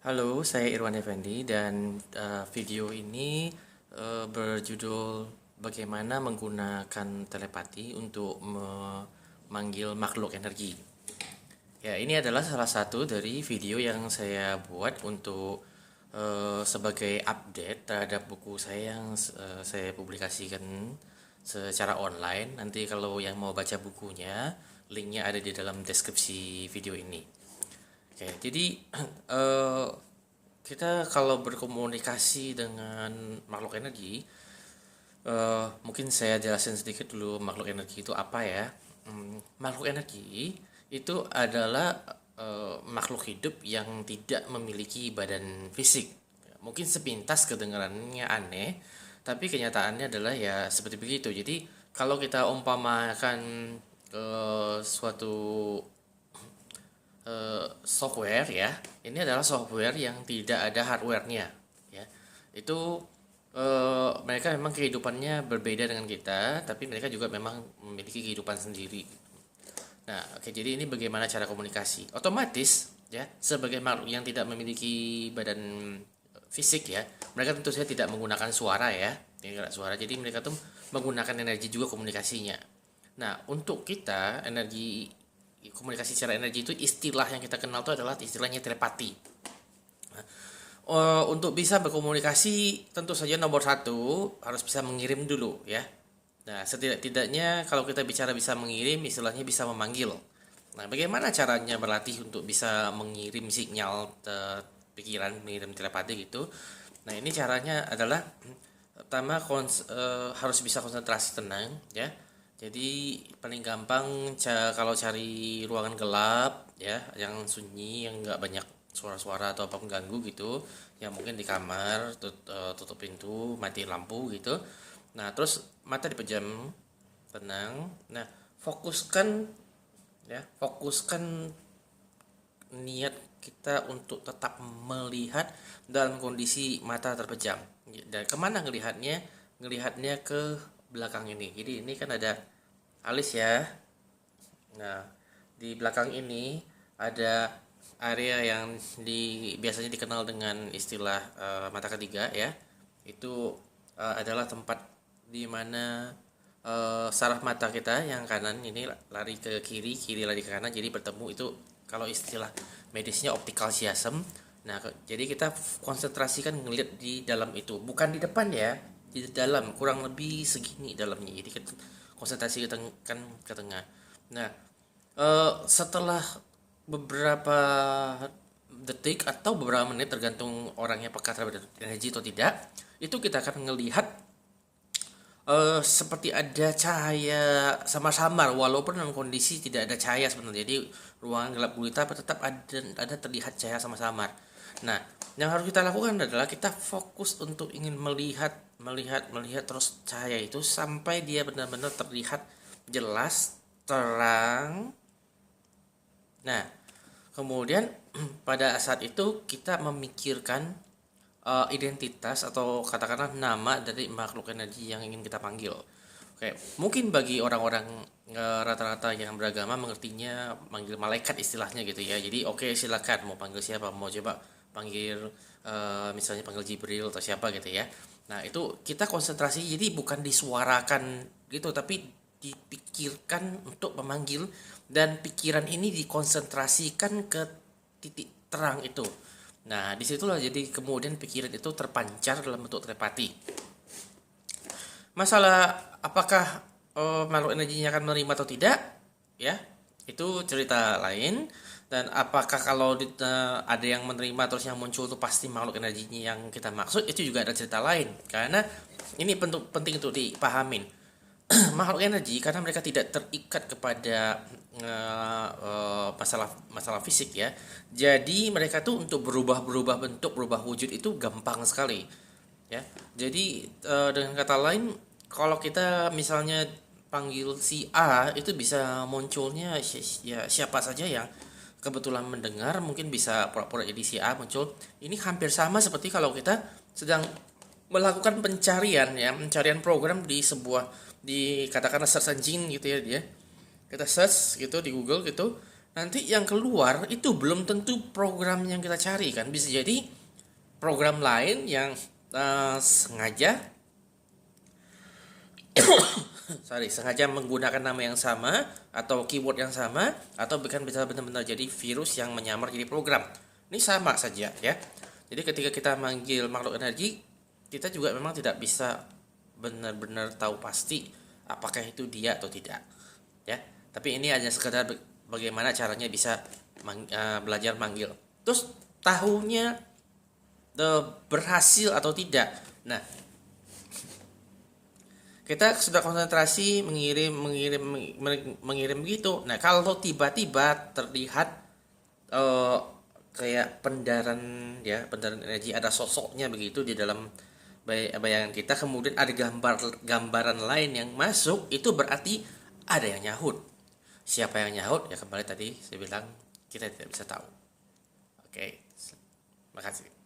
Halo, saya Irwan Effendi dan video ini berjudul bagaimana menggunakan telepati untuk memanggil makhluk energi. Ya, ini adalah salah satu dari video yang saya buat untuk sebagai update terhadap buku saya yang saya publikasikan secara online. Nanti kalau yang mau baca bukunya, linknya ada di dalam deskripsi video ini. Oke, jadi eh, kita kalau berkomunikasi dengan makhluk energi, mungkin saya jelasin sedikit dulu makhluk energi itu apa ya. Makhluk energi itu adalah makhluk hidup yang tidak memiliki badan fisik. Mungkin sepintas kedengarannya aneh, tapi kenyataannya adalah ya seperti begitu. Jadi kalau kita umpamakan suatu software ya, ini adalah software yang tidak ada hardware-nya ya. Itu mereka memang kehidupannya berbeda dengan kita, tapi mereka juga memang memiliki kehidupan sendiri. Nah, oke, jadi ini bagaimana cara komunikasi otomatis ya, sebagai makhluk yang tidak memiliki badan fisik ya, mereka tentu saja tidak menggunakan suara ya, tidak suara, jadi mereka tuh menggunakan energi juga komunikasinya. Nah, untuk kita energi komunikasi secara energi itu istilah yang kita kenal itu adalah istilahnya telepati. Untuk bisa berkomunikasi tentu saja nomor satu harus bisa mengirim dulu ya. Nah, setidak-tidaknya kalau kita bicara bisa mengirim, istilahnya bisa memanggil. Nah, bagaimana caranya berlatih untuk bisa mengirim sinyal pikiran, mengirim telepati gitu? Nah, ini caranya adalah pertama harus bisa konsentrasi tenang ya. Jadi paling gampang kalau cari ruangan gelap ya, yang sunyi, yang nggak banyak suara-suara atau apa mengganggu gitu, ya mungkin di kamar tutup pintu, mati lampu gitu. Nah, terus mata dipejam, tenang. Nah, fokuskan niat kita untuk tetap melihat dalam kondisi mata terpejam. Dan kemana ngelihatnya? Ngelihatnya ke belakang ini. Jadi ini kan ada alis ya. Nah, di belakang ini ada area yang biasanya dikenal dengan istilah mata ketiga ya. Itu adalah tempat di mana saraf mata kita yang kanan ini lari ke kiri, kiri lari ke kanan, jadi bertemu itu kalau istilah medisnya optical chiasm. Nah, jadi kita konsentrasikan ngelihat di dalam itu, bukan di depan ya, di dalam kurang lebih segini dalamnya. Jadi kita konsentrasi kan ke tengah. Nah, setelah beberapa detik atau beberapa menit tergantung orangnya peka terhadap energi atau tidak, itu kita akan melihat seperti ada cahaya samar-samar walaupun dalam kondisi tidak ada cahaya sebenarnya. Jadi ruangan gelap gulita tetap ada terlihat cahaya samar-samar. Nah, yang harus kita lakukan adalah kita fokus untuk ingin melihat melihat melihat terus cahaya itu sampai dia benar-benar terlihat jelas, terang. Nah, kemudian pada saat itu kita memikirkan identitas atau katakanlah nama dari makhluk energi yang ingin kita panggil. Oke, mungkin bagi orang-orang rata-rata yang beragama mengertinya manggil malaikat istilahnya gitu ya. Jadi oke, silakan mau panggil siapa, mau coba panggil misalnya panggil Jibril atau siapa gitu ya. Nah, itu kita konsentrasi jadi bukan disuarakan gitu tapi dipikirkan untuk memanggil, dan pikiran ini dikonsentrasikan ke titik terang itu. Nah, disitulah jadi kemudian pikiran itu terpancar dalam bentuk telepati. Masalah apakah makhluk energinya akan menerima atau tidak, ya itu cerita lain. Dan apakah kalau ada yang menerima terus yang muncul itu pasti makhluk energinya yang kita maksud, itu juga ada cerita lain. Karena ini penting untuk dipahamin. Makhluk energi karena mereka tidak terikat kepada masalah masalah fisik ya. Jadi mereka tuh untuk berubah bentuk, berubah wujud itu gampang sekali ya. Jadi dengan kata lain, kalau kita misalnya panggil si A itu bisa munculnya ya siapa saja yang kebetulan mendengar, mungkin bisa pura-pura jadi si A muncul. Ini hampir sama seperti kalau kita sedang melakukan pencarian ya, pencarian program di sebuah, di katakanlah search engine gitu ya, dia kita search gitu di Google gitu. nanti yang keluar itu belum tentu program yang kita cari kan, bisa jadi program lain yang sengaja sengaja menggunakan nama yang sama atau keyword yang sama, atau bahkan bisa benar-benar jadi virus yang menyamar jadi program. Ini sama saja ya. Jadi ketika kita manggil makhluk energi, kita juga memang tidak bisa benar-benar tahu pasti apakah itu dia atau tidak ya. Tapi ini hanya sekedar bagaimana caranya bisa belajar manggil. Terus tahunya berhasil atau tidak. Nah, kita sudah konsentrasi mengirim begitu. Nah, kalau tiba-tiba terlihat kayak pendaran energi, ada sosoknya begitu di dalam bayangan kita, kemudian ada gambaran lain yang masuk, itu berarti ada yang nyahut. Siapa yang nyahut? Ya kembali tadi saya bilang kita tidak bisa tahu. Oke, makasih.